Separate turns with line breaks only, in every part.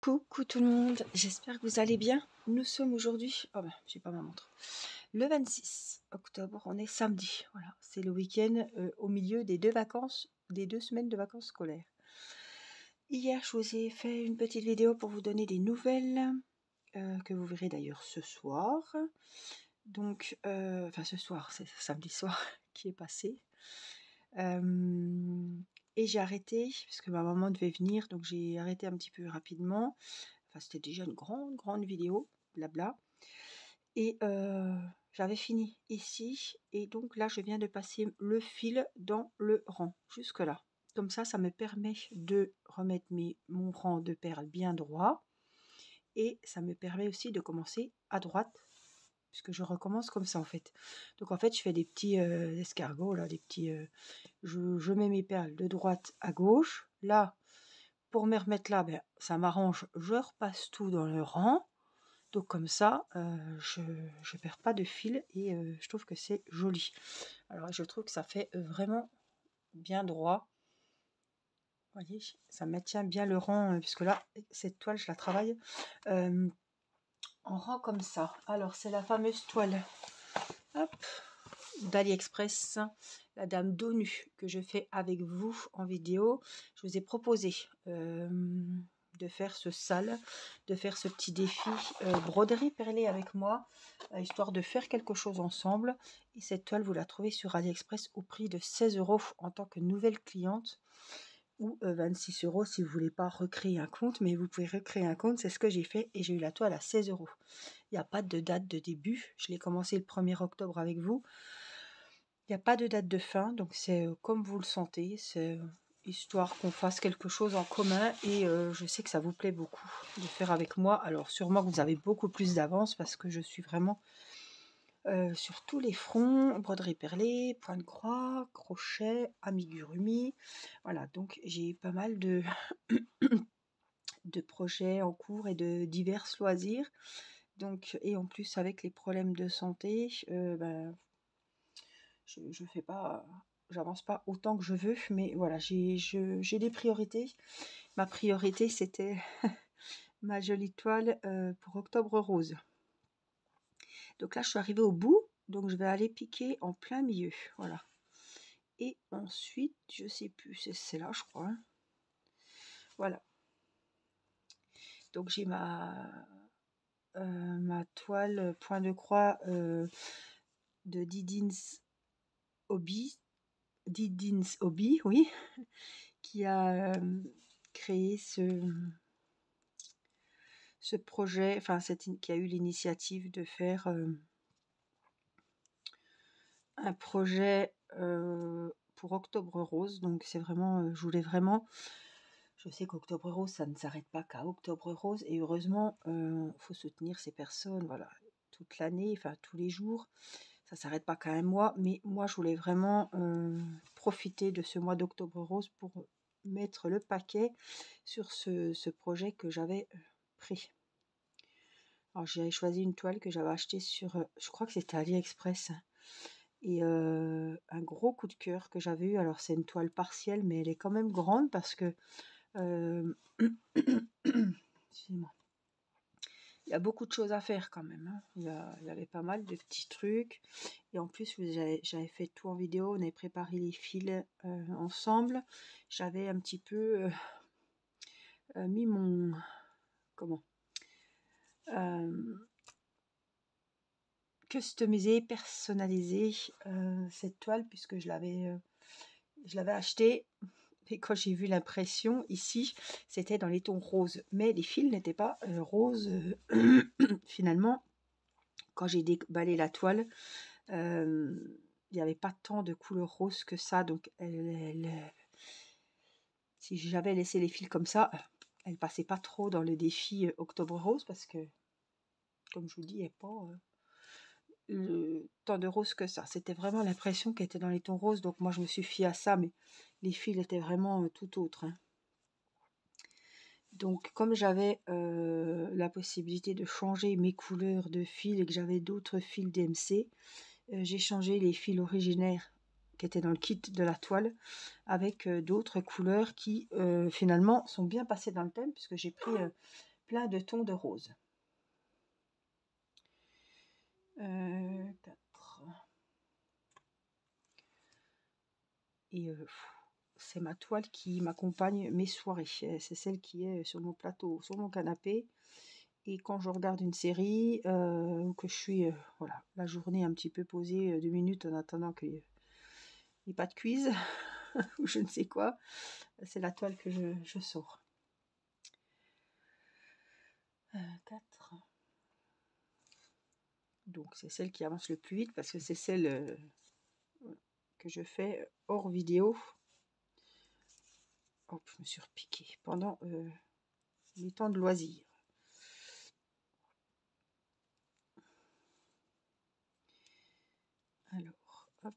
Coucou tout le monde, j'espère que vous allez bien. Nous sommes aujourd'hui, j'ai pas ma montre, le 26 octobre, on est samedi, voilà, c'est le week-end au milieu des deux semaines de vacances scolaires. Hier, je vous ai fait une petite vidéo pour vous donner des nouvelles, que vous verrez d'ailleurs ce soir. Donc, ce soir, c'est samedi soir qui est passé. Et j'ai arrêté, parce que ma maman devait venir, donc j'ai arrêté un petit peu rapidement. Enfin, c'était déjà une grande vidéo, blabla. Et j'avais fini ici. Et donc là, je viens de passer le fil dans le rang, jusque là. Comme ça me permet de remettre mon rang de perles bien droit. Et ça me permet aussi de commencer à droite, puisque je recommence comme ça en fait. Donc en fait, je fais des petits escargots, là, des petits... je mets mes perles de droite à gauche. Là, pour me remettre là, ça m'arrange, je repasse tout dans le rang. Donc comme ça, je perds pas de fil et je trouve que c'est joli. Alors je trouve que ça fait vraiment bien droit. Vous voyez, ça maintient bien le rang, puisque là, cette toile, je la travaille en rang comme ça. Alors c'est la fameuse toile, hop, d'AliExpress, la dame dos nu, que je fais avec vous en vidéo. Je vous ai proposé de faire ce petit défi broderie perlée avec moi, histoire de faire quelque chose ensemble. Et cette toile, vous la trouvez sur AliExpress au prix de 16 € en tant que nouvelle cliente, ou 26 € si vous voulez pas recréer un compte, mais vous pouvez recréer un compte, c'est ce que j'ai fait, et j'ai eu la toile à 16 €. Il n'y a pas de date de début, je l'ai commencé le 1er octobre avec vous. Il n'y a pas de date de fin, donc c'est comme vous le sentez, c'est histoire qu'on fasse quelque chose en commun, et je sais que ça vous plaît beaucoup de faire avec moi. Alors sûrement que vous avez beaucoup plus d'avance, parce que je suis vraiment sur tous les fronts, broderie perlée, point de croix, crochet, amigurumi, voilà, donc j'ai pas mal de, de projets en cours et de divers loisirs. Donc, et en plus avec les problèmes de santé, je fais pas, j'avance pas autant que je veux, mais voilà, j'ai des priorités. Ma priorité, c'était ma jolie toile pour Octobre Rose. Donc là, je suis arrivée au bout, donc je vais aller piquer en plein milieu, voilà. Et ensuite, je sais plus, c'est là, je crois, hein. Voilà. Donc j'ai ma toile point de croix de Didins Hobby, oui, qui a créé ce projet, enfin qui a eu l'initiative de faire un projet pour Octobre Rose. Donc c'est vraiment, je voulais vraiment, je sais qu'Octobre Rose, ça ne s'arrête pas qu'à Octobre Rose, et heureusement, faut soutenir ces personnes, voilà, toute l'année, enfin tous les jours. Ça s'arrête pas qu'à un mois, mais moi je voulais vraiment profiter de ce mois d'Octobre Rose pour mettre le paquet sur ce projet que j'avais pris. Alors j'ai choisi une toile que j'avais achetée sur, je crois que c'était AliExpress, et un gros coup de cœur que j'avais eu. Alors c'est une toile partielle, mais elle est quand même grande, parce que excusez-moi, il y a beaucoup de choses à faire quand même, hein. Il y avait pas mal de petits trucs. Et en plus, j'avais fait tout en vidéo. On avait préparé les fils ensemble. J'avais un petit peu mis mon... Comment customisé, personnalisé cette toile, puisque je l'avais achetée. Et quand j'ai vu l'impression ici, c'était dans les tons roses. Mais les fils n'étaient pas roses finalement. Quand j'ai déballé la toile, il n'y avait pas tant de couleur rose que ça. Donc si j'avais laissé les fils comme ça, elle passait pas trop dans le défi Octobre Rose, parce que, comme je vous dis, il n'y a pas tant de rose que ça. C'était vraiment l'impression qu'elle était dans les tons roses. Donc moi, je me suis fiée à ça, mais les fils étaient vraiment tout autres, hein. Donc comme j'avais la possibilité de changer mes couleurs de fils, et que j'avais d'autres fils DMC, j'ai changé les fils originaires qui était dans le kit de la toile, avec d'autres couleurs qui finalement sont bien passées dans le thème, puisque j'ai pris plein de tons de rose. 4. Et c'est ma toile qui m'accompagne mes soirées. C'est celle qui est sur mon plateau, sur mon canapé. Et quand je regarde une série, ou que je suis voilà, la journée un petit peu posée 2 minutes en attendant qu'il n'y ait pas de quiz, ou je ne sais quoi, c'est la toile que je sors. 4. Donc c'est celle qui avance le plus vite parce que c'est celle que je fais hors vidéo. Hop, je me suis repiquée pendant mes temps de loisirs. Alors, hop.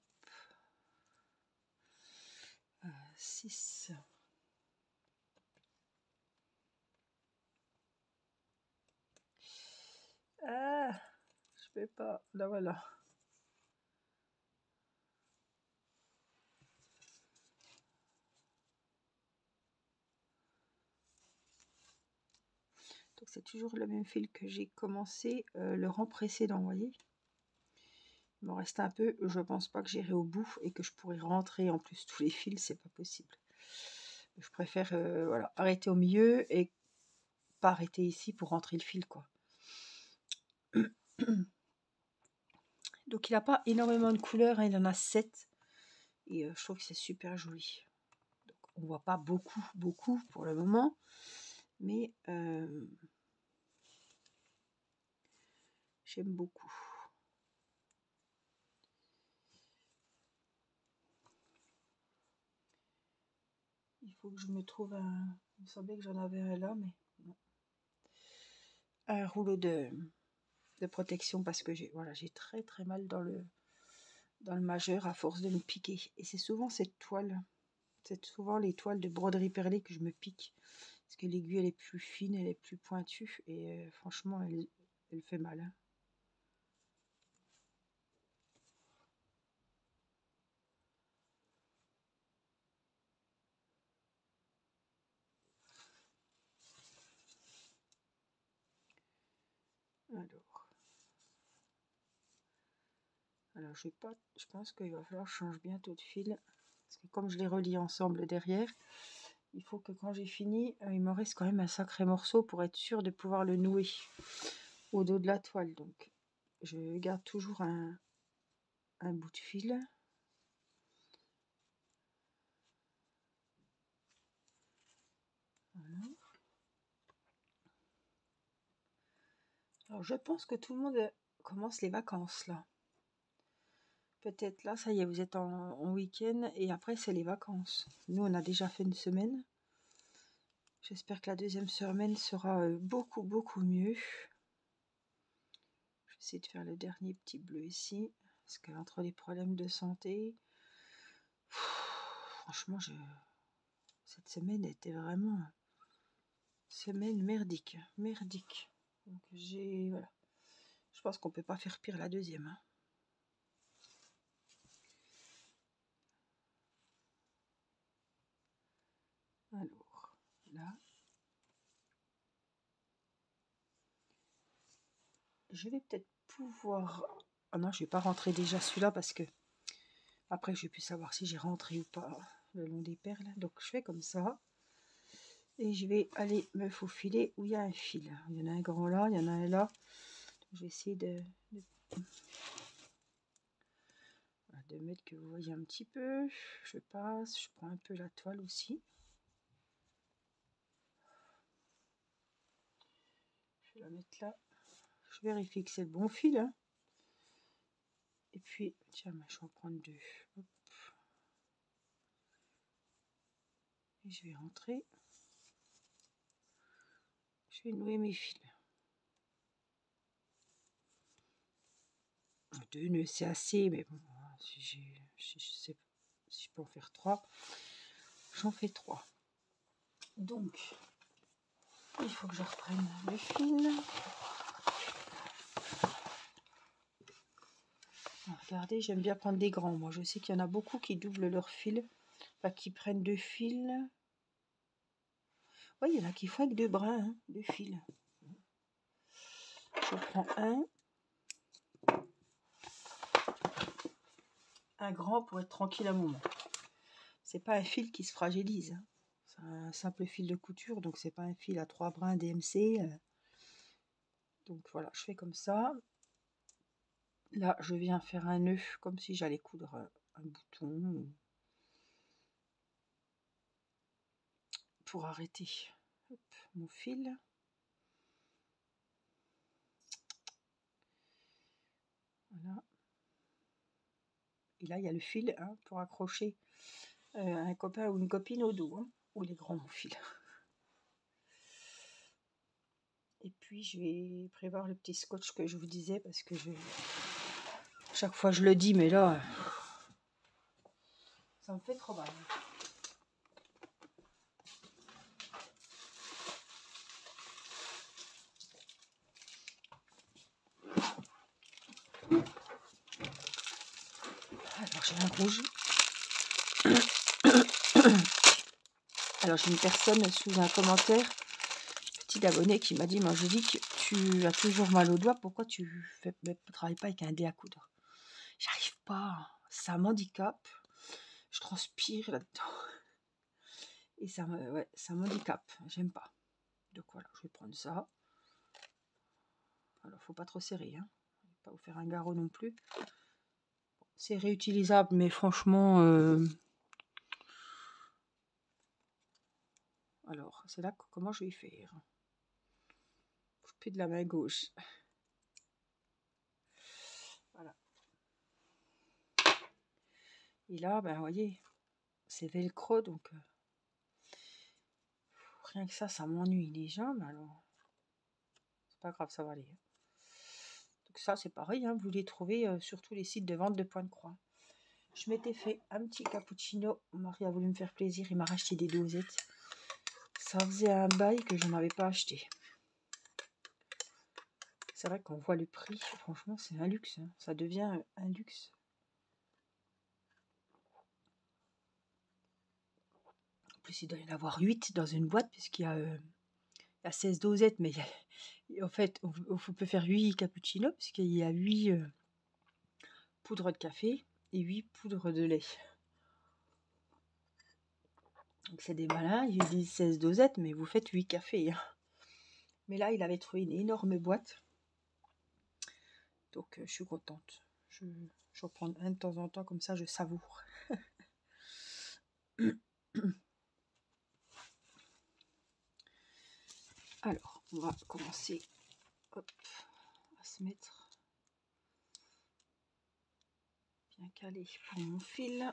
6. Ah, je peux pas. Là, voilà. Donc c'est toujours le même fil que j'ai commencé le rang précédent, vous voyez. Il m'en reste un peu, je pense pas que j'irai au bout et que je pourrai rentrer en plus tous les fils, c'est pas possible. Je préfère voilà, arrêter au milieu et pas arrêter ici pour rentrer le fil, quoi. Donc il n'a pas énormément de couleurs, hein, il en a 7 et je trouve que c'est super joli. Donc, on voit pas beaucoup pour le moment, mais j'aime beaucoup. Il faut que je me trouve un... Il me semblait que j'en avais un là, mais non. Un rouleau de protection parce que j'ai voilà, j'ai très mal dans le majeur à force de me piquer. Et c'est souvent cette toile, c'est souvent les toiles de broderie perlée que je me pique. Parce que l'aiguille elle est plus fine, elle est plus pointue et franchement elle fait mal. Hein. Alors je pense qu'il va falloir que je change bientôt de fil. Parce que comme je les relie ensemble derrière, il faut que quand j'ai fini, il me reste quand même un sacré morceau pour être sûr de pouvoir le nouer au dos de la toile. Donc je garde toujours un bout de fil. Voilà. Alors je pense que tout le monde commence les vacances là. Peut-être là, ça y est, vous êtes en week-end et après c'est les vacances. Nous on a déjà fait une semaine. J'espère que la deuxième semaine sera beaucoup mieux. Je vais essayer de faire le dernier petit bleu ici. Parce qu'entre les problèmes de santé, franchement, cette semaine était vraiment une semaine merdique. Donc voilà. Je pense qu'on peut pas faire pire la deuxième. Hein. Alors, là. Je vais peut-être pouvoir... Ah non, je vais pas rentrer déjà celui-là parce que après je vais plus savoir si j'ai rentré ou pas le long des perles. Donc je fais comme ça. Et je vais aller me faufiler où il y a un fil. Il y en a un grand là, il y en a un là. Je vais essayer de mettre que vous voyez un petit peu. Je passe, je prends un peu la toile aussi. Je vais la mettre là. Je vérifie que c'est le bon fil. Hein. Et puis, tiens, je vais en prendre 2. Hop. Et je vais rentrer. Je vais nouer mes fils. 2 nœuds, c'est assez, mais bon, si je peux en faire 3, j'en fais 3. Donc, il faut que je reprenne le fil. Alors, regardez, j'aime bien prendre des grands. Moi, je sais qu'il y en a beaucoup qui doublent leur fil. Enfin, qui prennent 2 fils. Oui, il y en a qui font avec 2 brins, hein, 2 fils. Je prends un grand pour être tranquille un moment. C'est pas un fil qui se fragilise, hein. C'est un simple fil de couture, donc c'est pas un fil à 3 brins DMC. Donc voilà, je fais comme ça. Là, je viens faire un nœud comme si j'allais coudre un bouton pour arrêter. Hop, mon fil. Voilà. Et là, il y a le fil, hein, pour accrocher un copain ou une copine au dos, hein, ou les grands fils. Et puis, je vais prévoir le petit scotch que je vous disais, parce que chaque fois je le dis, mais là, ça me fait trop mal. Alors, j'ai un rouge. Alors, j'ai une personne sous un commentaire, petit abonné, qui m'a dit, moi je dis que tu as toujours mal au doigt, pourquoi tu ne travailles pas avec un dé à coudre? J'arrive pas, ça m'handicape, je transpire là-dedans. Et ça m'handicape, j'aime pas. Donc voilà, je vais prendre ça. Alors, faut pas trop serrer, hein. Pas vous faire un garrot non plus. C'est réutilisable, mais franchement, alors, c'est là comment je vais faire. Couper de la main gauche. Voilà. Et là, ben, vous voyez, c'est velcro, donc rien que ça m'ennuie les jambes. Alors, c'est pas grave, ça va aller. Donc ça, c'est pareil, hein, vous les trouvez sur tous les sites de vente de Pointe-Croix. Je m'étais fait un petit cappuccino. Mon mari a voulu me faire plaisir, il m'a racheté des dosettes. Ça faisait un bail que je n'avais pas acheté. C'est vrai qu'on voit le prix, franchement, c'est un luxe, hein. Ça devient un luxe. En plus, il doit y en avoir 8 dans une boîte, puisqu'il y a 16 dosettes, mais en fait, on peut faire 8 cappuccinos, puisqu'il y a 8 poudres de café et 8 poudres de lait. Donc c'est des malins, ils disent 16 dosettes, mais vous faites 8 cafés, hein. Mais là, il avait trouvé une énorme boîte. Donc, je suis contente. Je vais prendre un de temps en temps, comme ça, je savoure. Alors, on va commencer, hop, à se mettre bien calé pour mon fil.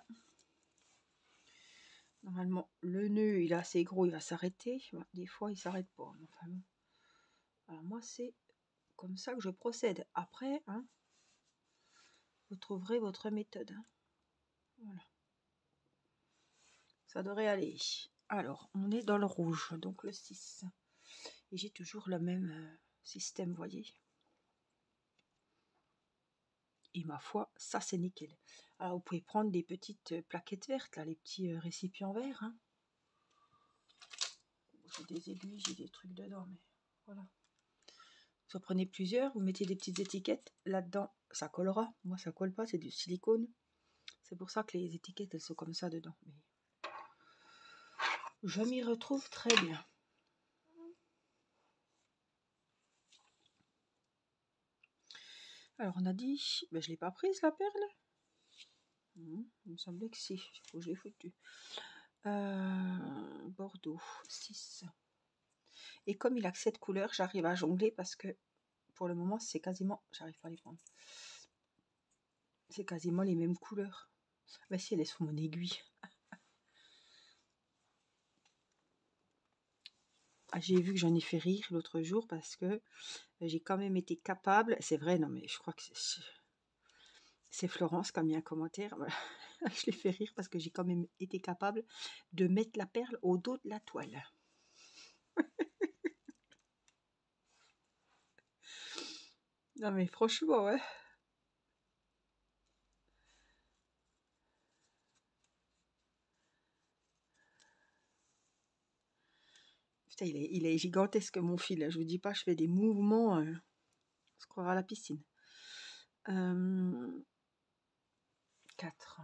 Normalement, le nœud, il est assez gros, il va s'arrêter. Des fois, il s'arrête pas. Enfin, bon. Alors, moi, c'est comme ça que je procède. Après, hein, vous trouverez votre méthode, hein. Voilà. Ça devrait aller. Alors, on est dans le rouge, donc le 6. Et j'ai toujours le même système, voyez. Et ma foi, ça c'est nickel. Alors, vous pouvez prendre des petites plaquettes vertes, là, les petits récipients verts, hein. J'ai des aiguilles, j'ai des trucs dedans, mais voilà. Vous en prenez plusieurs, vous mettez des petites étiquettes. Là-dedans, ça collera. Moi, ça colle pas, c'est du silicone. C'est pour ça que les étiquettes, elles sont comme ça dedans. Mais je m'y retrouve très bien. Alors, on a dit... Ben, je ne l'ai pas prise, la perle. Il me semblait que si. Il faut que je l'ai foutue. Bordeaux, 6. Et comme il a que cette couleur, j'arrive à jongler parce que pour le moment, c'est quasiment... J'arrive pas à les prendre. C'est quasiment les mêmes couleurs. Mais si, elle est sur mon aiguille. Ah, j'ai vu que j'en ai fait rire l'autre jour parce que j'ai quand même été capable... C'est vrai, non mais je crois que c'est Florence qui a mis un commentaire. Je l'ai fait rire parce que j'ai quand même été capable de mettre la perle au dos de la toile. Non mais franchement, ouais. Putain, il est gigantesque mon fil, là. Je vous dis pas, je fais des mouvements, on se croirait à la piscine. 4.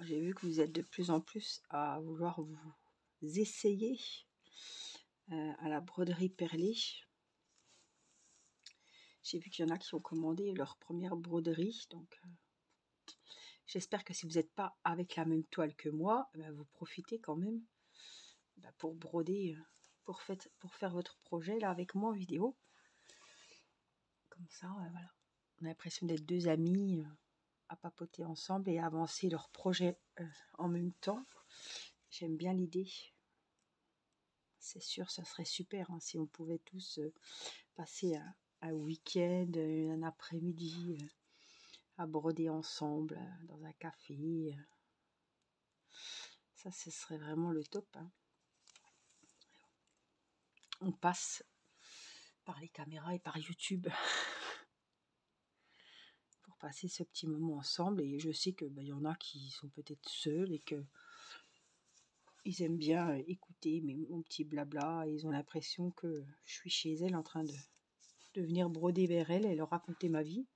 J'ai vu que vous êtes de plus en plus à vouloir vous essayer à la broderie perlée. J'ai vu qu'il y en a qui ont commandé leur première broderie, donc j'espère que si vous n'êtes pas avec la même toile que moi, vous profitez quand même pour broder, pour faire votre projet là avec moi en vidéo. Comme ça, voilà. On a l'impression d'être deux amis à papoter ensemble et à avancer leur projet en même temps. J'aime bien l'idée. C'est sûr, ça serait super hein, si on pouvait tous passer un week-end, un après-midi à broder ensemble dans un café. Ça, ce serait vraiment le top. Hein. On passe par les caméras et par YouTube pour passer ce petit moment ensemble. Et je sais que y en a qui sont peut-être seuls et que ils aiment bien écouter mon petit blabla. Et ils ont l'impression que je suis chez elle en train de venir broder vers elle et leur raconter ma vie.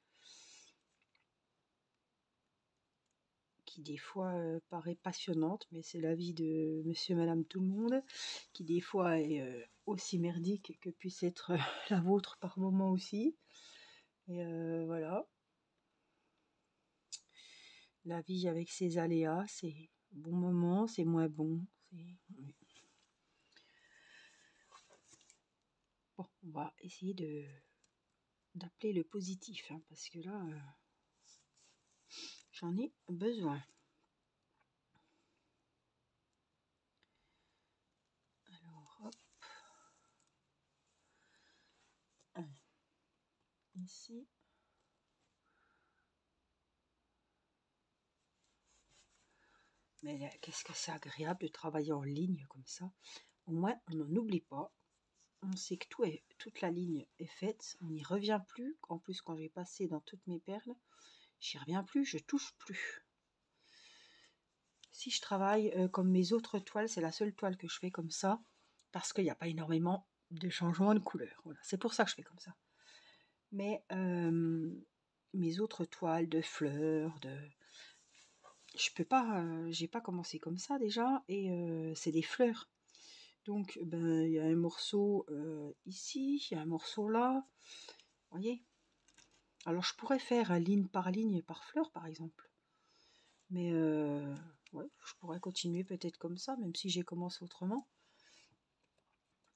Qui des fois paraît passionnante, mais c'est la vie de monsieur, madame, tout le monde, qui des fois est aussi merdique que puisse être la vôtre par moment aussi. Et voilà. La vie avec ses aléas, c'est bon moment, c'est moins bon. Oui. Bon, on va essayer d'appeler le positif, hein, parce que là, j'en ai besoin. Alors, hop. Ici. Mais qu'est-ce que c'est agréable de travailler en ligne comme ça. Au moins, on n'en oublie pas. On sait que toute la ligne est faite. On n'y revient plus. En plus, quand j'ai passé dans toutes mes perles, j'y reviens plus, je touche plus. Si je travaille comme mes autres toiles, c'est la seule toile que je fais comme ça, parce qu'il n'y a pas énormément de changements de couleur. Voilà, c'est pour ça que je fais comme ça. Mais mes autres toiles de fleurs, je peux pas, j'ai pas commencé comme ça déjà, et c'est des fleurs. Donc il y a un morceau ici, il y a un morceau là, vous voyez. Alors je pourrais faire ligne par fleur par exemple. Mais ouais, je pourrais continuer peut-être comme ça, même si j'ai commencé autrement.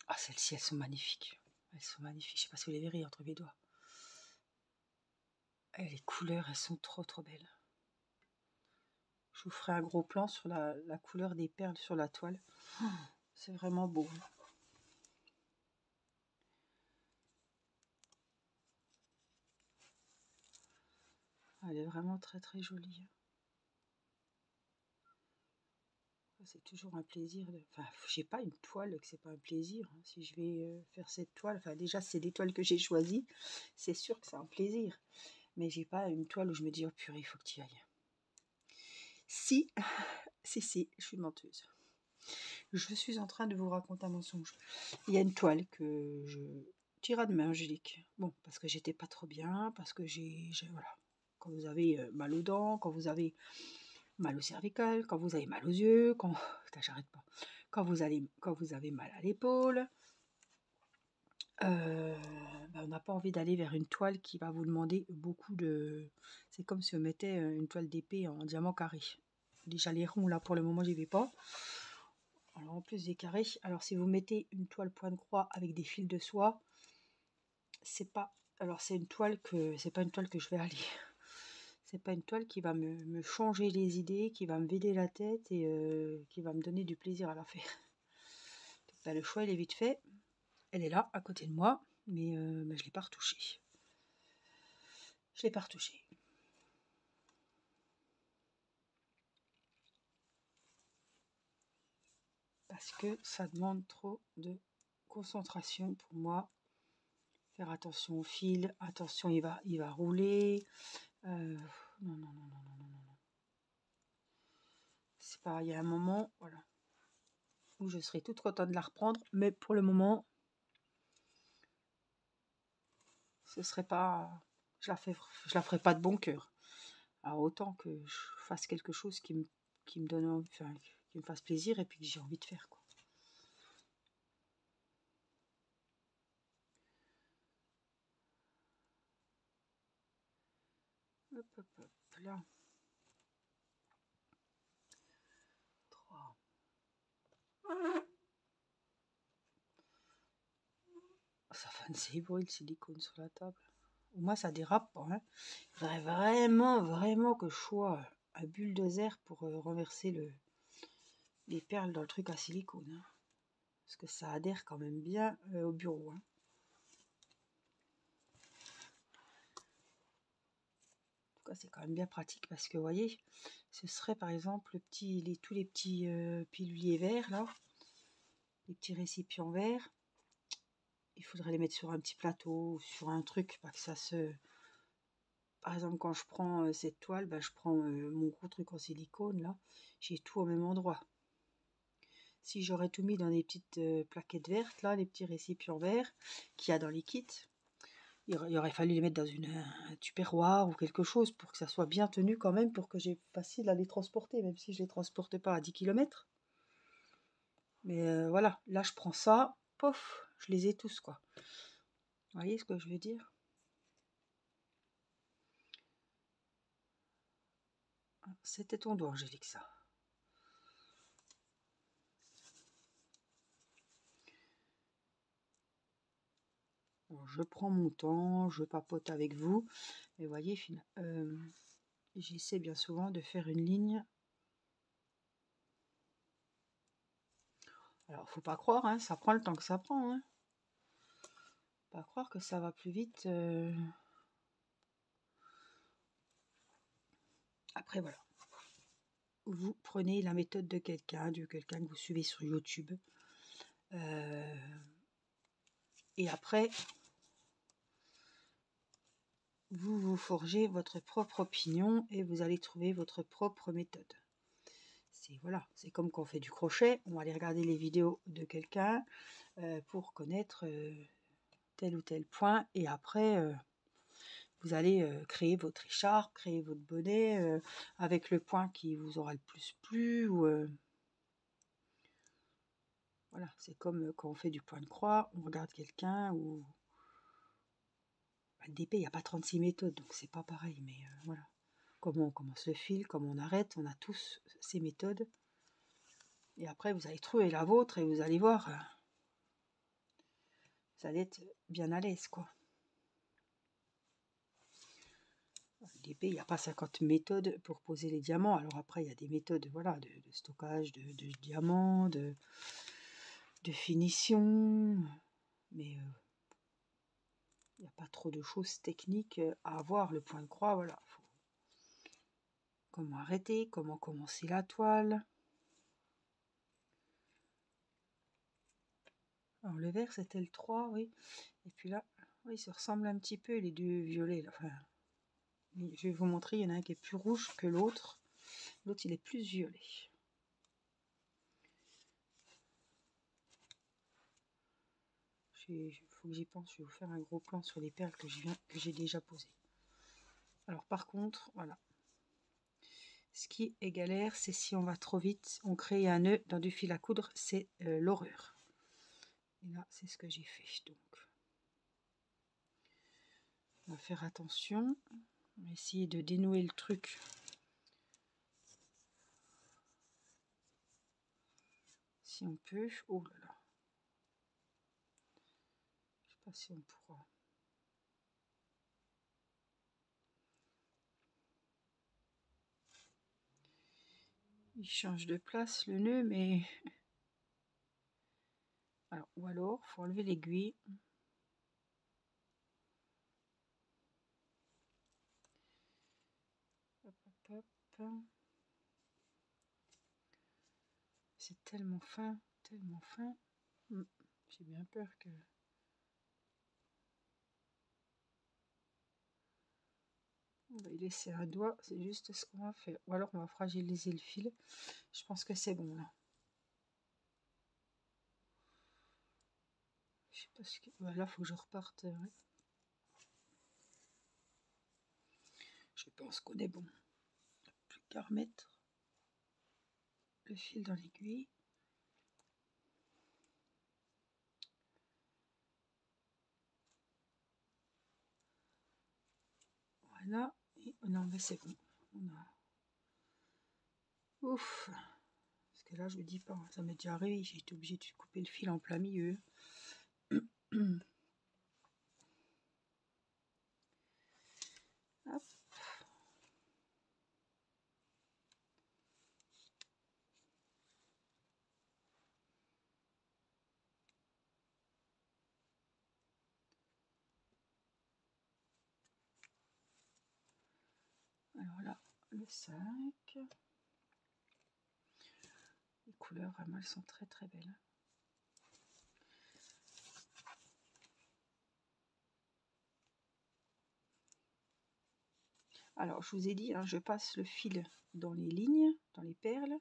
Ah, celles-ci, elles sont magnifiques. Elles sont magnifiques. Je sais pas si vous les verrez entre mes doigts. Et les couleurs, elles sont trop trop belles. Je vous ferai un gros plan sur la couleur des perles sur la toile. Oh, c'est vraiment beau. Elle est vraiment très très jolie. C'est toujours un plaisir. Enfin, j'ai pas une toile que c'est pas un plaisir. Hein. Si je vais faire cette toile, enfin déjà c'est des toiles que j'ai choisies, c'est sûr que c'est un plaisir. Mais j'ai pas une toile où je me dis oh purée, il faut que tu y ailles. Si, si, je suis menteuse. Je suis en train de vous raconter un mensonge. Il y a une toile que je tire de main, Angélique. Bon, parce que j'étais pas trop bien, parce que voilà. Quand vous avez mal aux dents, quand vous avez mal au cervical, quand vous avez mal aux yeux, quand putain, j'arrête pas. Quand vous avez mal à l'épaule, on n'a pas envie d'aller vers une toile qui va vous demander beaucoup de. C'est comme si on mettait une toile d'épée en diamant carré. Déjà les ronds là pour le moment j'y vais pas. Alors en plus des carrés, alors si vous mettez une toile point de croix avec des fils de soie, c'est pas. Alors c'est pas une toile que je vais aller. C'est pas une toile qui va me changer les idées, qui va me vider la tête et qui va me donner du plaisir à la faire. Donc, le choix il est vite fait. Elle est là à côté de moi, mais je l'ai pas retouchée. Je l'ai pas retouchée. Parce que ça demande trop de concentration pour moi. Faire attention au fil, attention il va rouler. Non. pas, il y a un moment, voilà, où je serai toute contente de la reprendre, mais pour le moment, ce serait pas, je la ferai pas de bon cœur. Alors autant que je fasse quelque chose qui me donne envie, enfin, qui me fasse plaisir et puis que j'ai envie de faire, quoi. Hop, hop, hop, là. 3. Ça fait un petit bruit le silicone sur la table. Au moins ça dérape pas, hein. Il faudrait vraiment que je sois un bulldozer pour renverser les perles dans le truc à silicone, hein. Parce que ça adhère quand même bien au bureau, hein. En tout cas, c'est quand même bien pratique parce que, vous voyez, ce serait par exemple tous les petits piluliers verts, là, les petits récipients verts. Il faudrait les mettre sur un petit plateau, sur un truc, pas que ça se... Par exemple, quand je prends cette toile, je prends mon gros truc en silicone, là, j'ai tout au même endroit. Si j'aurais tout mis dans des petites plaquettes vertes, là, les petits récipients verts qu'il y a dans les kits, il aurait fallu les mettre dans un tupperware ou quelque chose pour que ça soit bien tenu quand même, pour que j'ai facile à les transporter, même si je les transporte pas à 10 km. Mais voilà, là je prends ça, pof, je les ai tous, quoi. Vous voyez ce que je veux dire? C'était ton doigt, Angélique, ça. Bon, je prends mon temps, je papote avec vous. Et vous voyez, j'essaie bien souvent de faire une ligne. Alors, faut pas croire, hein, ça prend le temps que ça prend, hein. Pas croire que ça va plus vite. Après, voilà. Vous prenez la méthode de quelqu'un que vous suivez sur YouTube. Et après, vous vous forgez votre propre opinion et vous allez trouver votre propre méthode. Voilà, c'est comme quand on fait du crochet, on va aller regarder les vidéos de quelqu'un pour connaître tel ou tel point, et après vous allez créer votre écharpe, créer votre bonnet avec le point qui vous aura le plus plu, ou voilà, c'est comme quand on fait du point de croix, on regarde quelqu'un, ou le DP, il n'y a pas 36 méthodes, donc c'est pas pareil, mais voilà. Comment on commence le fil, comment on arrête, on a tous ces méthodes. Et après, vous allez trouver la vôtre et vous allez voir, vous allez être bien à l'aise, quoi. L'épée, il n'y a pas 50 méthodes pour poser les diamants. Alors après, il y a des méthodes, voilà, de stockage de diamants, de finition. Mais il n'y a pas trop de choses techniques à avoir. Le point de croix, voilà. Comment arrêter, comment commencer la toile. Alors le vert, c'était le 3, oui. Et puis là, oui, ça ressemble un petit peu, les deux violets, là. Enfin, je vais vous montrer, il y en a un qui est plus rouge que l'autre. L'autre, il est plus violet. Il faut que j'y pense, je vais vous faire un gros plan sur les perles que j'ai déjà posées. Alors par contre, voilà. Ce qui est galère, c'est si on va trop vite, on crée un nœud dans du fil à coudre, c'est l'horreur. Et là, c'est ce que j'ai fait. Donc, on va faire attention. On va essayer de dénouer le truc. Si on peut. Oh là là. Je sais pas si on pourra. Il change de place le nœud, mais... Alors, ou alors, il faut enlever l'aiguille. Hop, hop, hop. C'est tellement fin, tellement fin. J'ai bien peur que... On va y laisser un doigt, c'est juste ce qu'on va faire. Ou alors on va fragiliser le fil. Je pense que c'est bon là. Je sais pas ce que... Là, faut que je reparte. Ouais. Je pense qu'on est bon. Plus qu'à remettre le fil dans l'aiguille. Voilà. Et non, mais c'est bon. On a... Ouf. Parce que là, je me dis pas, ça m'est déjà arrivé. J'ai été obligée de couper le fil en plein milieu. Hop. Alors là, le 5. Les couleurs, vraiment, elles sont très très belles. Alors, je vous ai dit, hein, je passe le fil dans les lignes, dans les perles,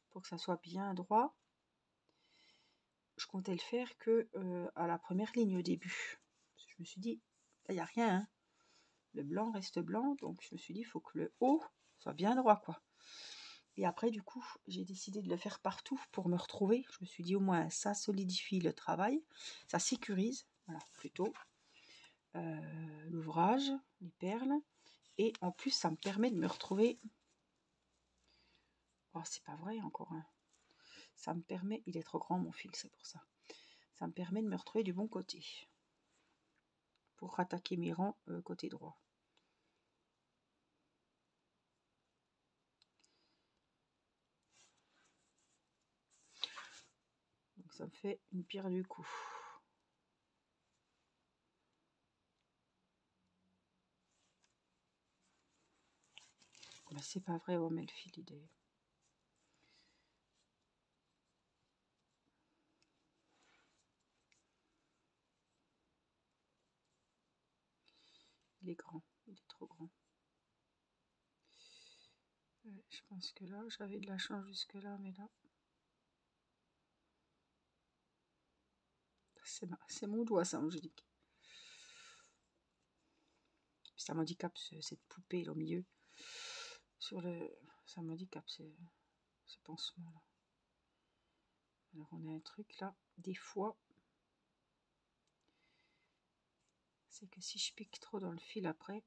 pour que ça soit bien droit. Je comptais le faire que à la première ligne au début. Je me suis dit, il n'y a rien, hein. Le blanc reste blanc, donc je me suis dit, il faut que le haut soit bien droit, quoi. Et après, du coup, j'ai décidé de le faire partout pour me retrouver. Je me suis dit, au moins, ça solidifie le travail, ça sécurise, voilà, plutôt, l'ouvrage, les perles. Et en plus, ça me permet de me retrouver... Oh, c'est pas vrai, encore un. Ça me permet... Il est trop grand, mon fil, c'est pour ça. Ça me permet de me retrouver du bon côté. Pour rattaquer mes rangs côté droit. Donc ça me fait une pierre du coup. Mais c'est pas vrai, oh, mais le fil il est... Il est grand, il est trop grand. Ouais, je pense que là, j'avais de la chance jusque là, mais là... C'est mon doigt, ça, Angélique. Ça m'handicape, cette poupée là, au milieu. Sur le... Ça m'handicape, ce pansement là. Alors on a un truc là, des fois... C'est que si je pique trop dans le fil après...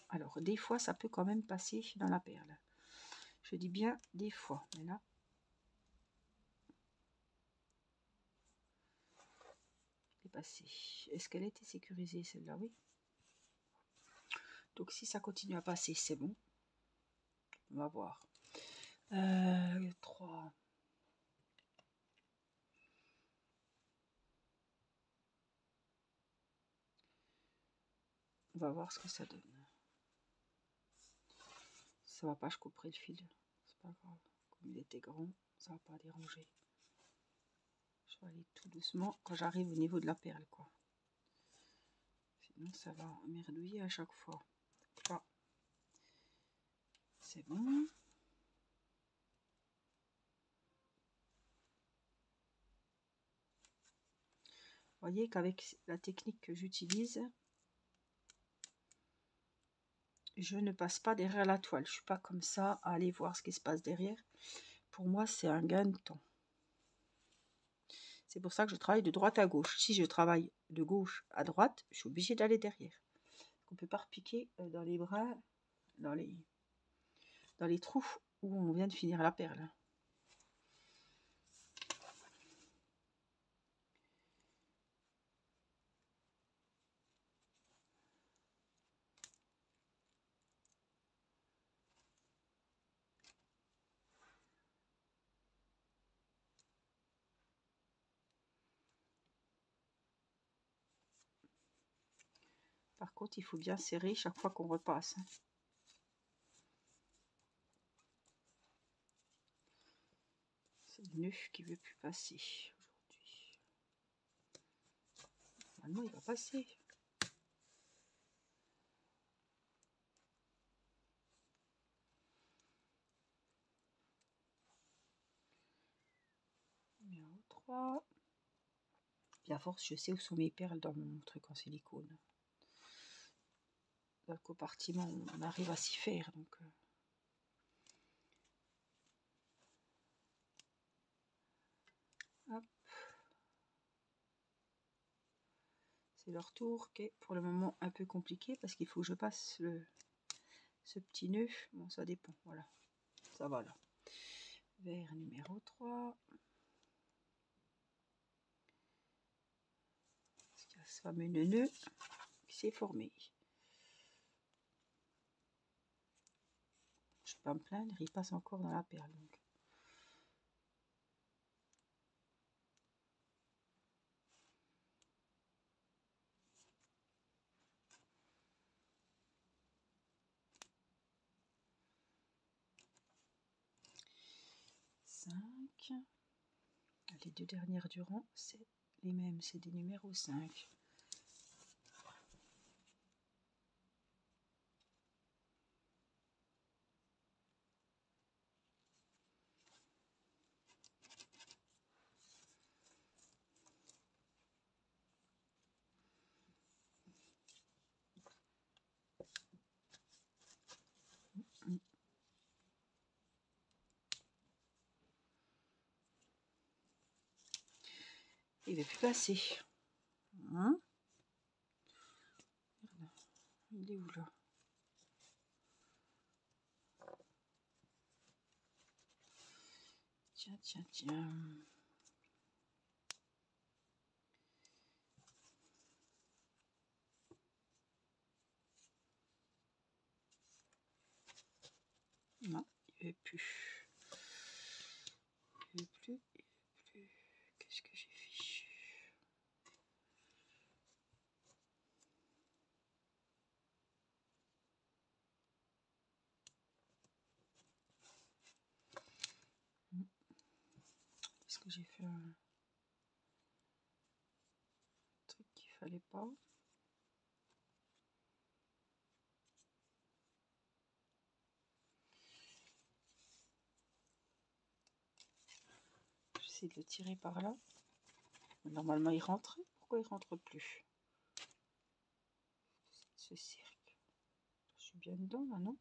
Alors des fois, ça peut quand même passer dans la perle. Je dis bien des fois, mais là... Passé. Est-ce qu'elle était sécurisée celle-là? Oui. Donc si ça continue à passer, c'est bon. On va voir. 3. On va voir ce que ça donne. Ça va pas, je couperai le fil. C'est pas grave. Comme il était grand, ça va pas déranger. Je vais aller tout doucement quand j'arrive au niveau de la perle, quoi. Sinon ça va merdouiller à chaque fois. Ah. C'est bon. Vous voyez qu'avec la technique que j'utilise, je ne passe pas derrière la toile. Je suis pas comme ça à aller voir ce qui se passe derrière. Pour moi, c'est un gain de temps. C'est pour ça que je travaille de droite à gauche. Si je travaille de gauche à droite, je suis obligée d'aller derrière. On ne peut pas repiquer dans les bras, dans les trous où on vient de finir la perle. Par contre, il faut bien serrer chaque fois qu'on repasse. C'est le nœud qui ne veut plus passer aujourd'hui. Normalement, il va passer. 3. Puis à force, je sais où sont mes perles dans mon truc en silicone. Dans le compartiment, on arrive à s'y faire. Donc, hop. C'est leur tour qui est pour le moment un peu compliqué parce qu'il faut que je passe ce petit nœud. Bon, ça dépend. Voilà. Ça va là. Vert numéro 3. Il y a ce fameux nœud qui s'est formé. Je ne vais pas me plaindre, il passe encore dans la perle. Donc. Les deux dernières du rang, c'est les mêmes, c'est des numéros 5. Il ne veut plus passer. Hein? Il est où là? Tiens, tiens, tiens. Non, il ne veut plus. Il ne veut plus. Il veut plus. Qu'est-ce que j'ai fichu? Est-ce que j'ai fait un truc qu'il fallait pas? J'essaie de le tirer par là. Normalement, il rentre. Pourquoi il rentre plus? Ce cirque. Je suis bien dedans là, non?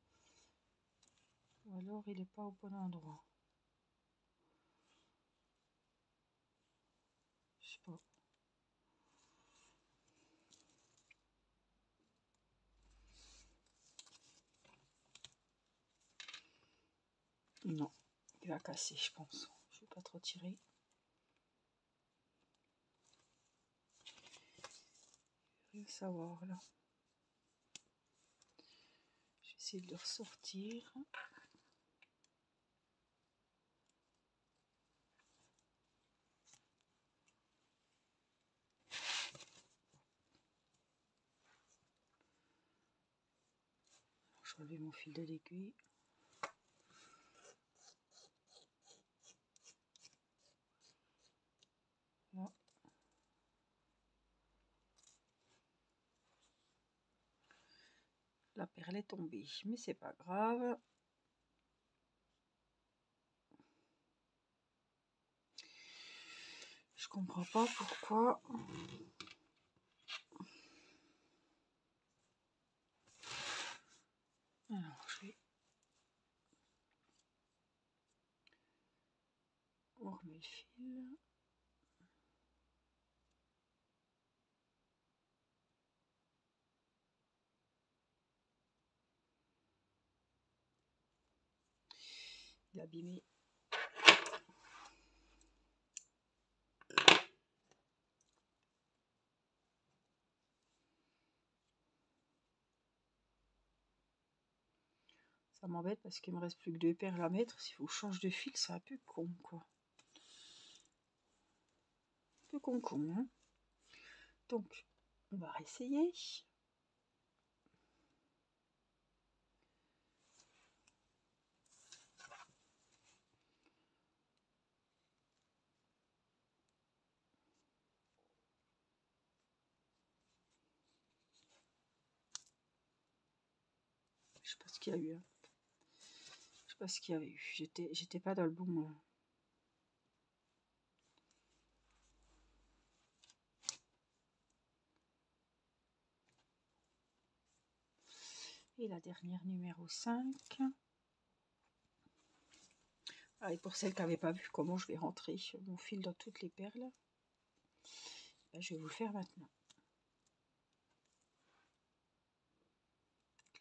Ou alors il n'est pas au bon endroit. Je sais pas. Non, il va casser, je pense. Je vais pas trop tirer. Rien savoir là. Je vais essayer de le ressortir. Je vais enlever mon fil de l'aiguille. Là. La perle est tombée, mais c'est pas grave. Je comprends pas pourquoi. Alors, je vais on remet le fil. Il est abîmé. Ça m'embête parce qu'il me reste plus que 2 perles à mettre. S'il faut que je change de fil, c'est un peu con, quoi. Un peu con, hein. Donc, on va réessayer. Je sais pas ce qu'il y a eu. Hein. Je sais pas ce qu'il y avait eu. J'étais pas dans le bon. Et la dernière, numéro 5. Ah, et pour celles qui n'avaient pas vu comment je vais rentrer mon fil dans toutes les perles, ben, je vais vous le faire maintenant.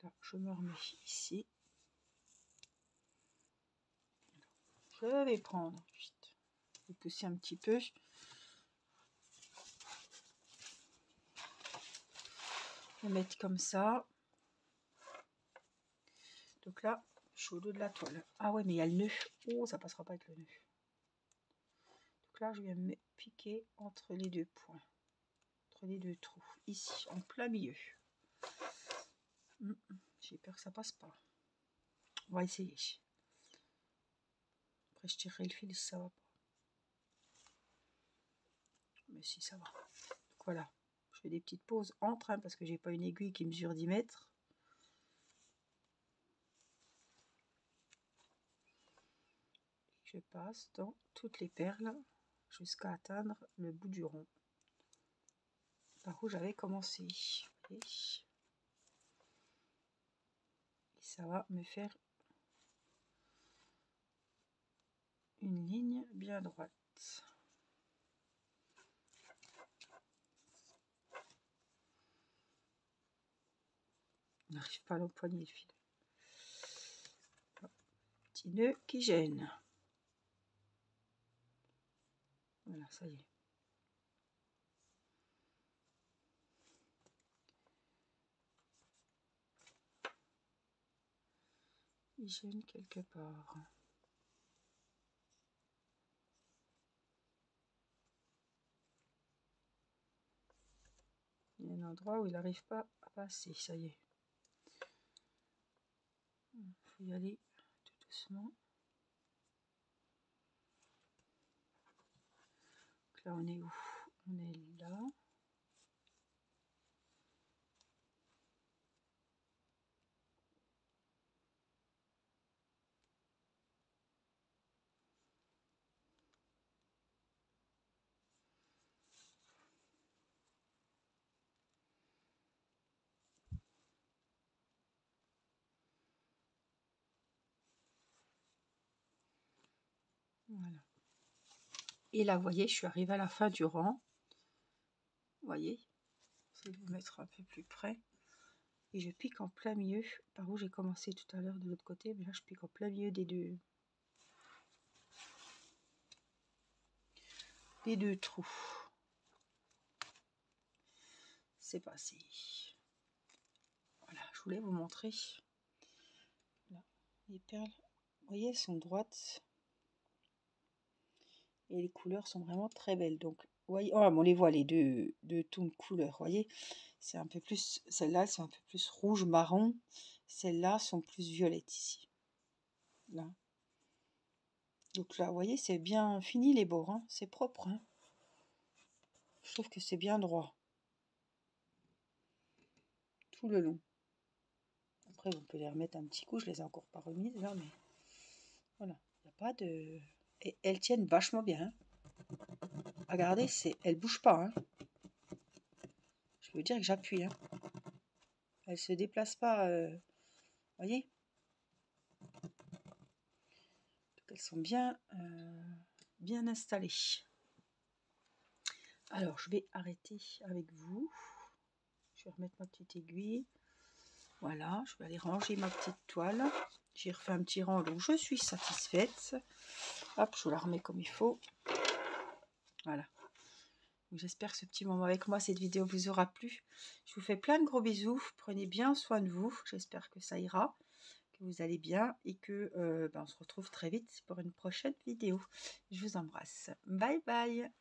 Là, je me remets ici. Je vais prendre, je vais pousser un petit peu. Je vais mettre comme ça. Donc là, je suis au dos de la toile. Ah ouais, mais il y a le nœud. Oh, ça passera pas avec le nœud. Donc là, je viens me piquer entre les deux points. Entre les deux trous. Ici, en plein milieu. J'ai peur que ça passe pas. On va essayer. Après, je tirerai le fil si ça va pas. Mais si, ça va. Donc voilà. Je fais des petites pauses entre, hein, parce que j'ai pas une aiguille qui mesure 10 mètres. Je passe dans toutes les perles jusqu'à atteindre le bout du rond par où j'avais commencé. Et ça va me faire une ligne bien droite. On n'arrive pas à l'empoigner le fil. Petit nœud qui gêne. Voilà, ça y est. Il gêne quelque part. Il y a un endroit où il n'arrive pas à passer, ça y est. Il faut y aller tout doucement. Donc là, on est où? On est là. Voilà. Et là, vous voyez, je suis arrivée à la fin du rang. Vous voyez, je vais vous mettre un peu plus près. Et je pique en plein milieu, par où j'ai commencé tout à l'heure de l'autre côté. Mais là, je pique en plein milieu des deux trous. C'est passé. Voilà, je voulais vous montrer. Là, les perles, vous voyez, elles sont droites. Et les couleurs sont vraiment très belles. Donc, vous voyez, oh, on les voit les deux tons de couleurs. Vous voyez, c'est un peu plus, celles-là sont un peu plus rouge marron. Celles-là sont plus violettes ici. Là. Donc là, vous voyez, c'est bien fini les bords. Hein. C'est propre. Hein. Je trouve que c'est bien droit. Tout le long. Après, on peut les remettre un petit coup. Je les ai encore pas remises là, mais voilà. Il n'y a pas de... Et elles tiennent vachement bien. Hein. Regardez, elles bougent pas. Hein. Je veux dire que j'appuie. Hein. Elles se déplacent pas. Voyez. Elles sont bien, bien installées. Alors, je vais arrêter avec vous. Je vais remettre ma petite aiguille. Voilà, je vais aller ranger ma petite toile. J'ai refait un petit rang, donc je suis satisfaite. Hop, je vous la remets comme il faut. Voilà. J'espère que ce petit moment avec moi, cette vidéo vous aura plu. Je vous fais plein de gros bisous. Prenez bien soin de vous. J'espère que ça ira, que vous allez bien et que on se retrouve très vite pour une prochaine vidéo. Je vous embrasse. Bye bye.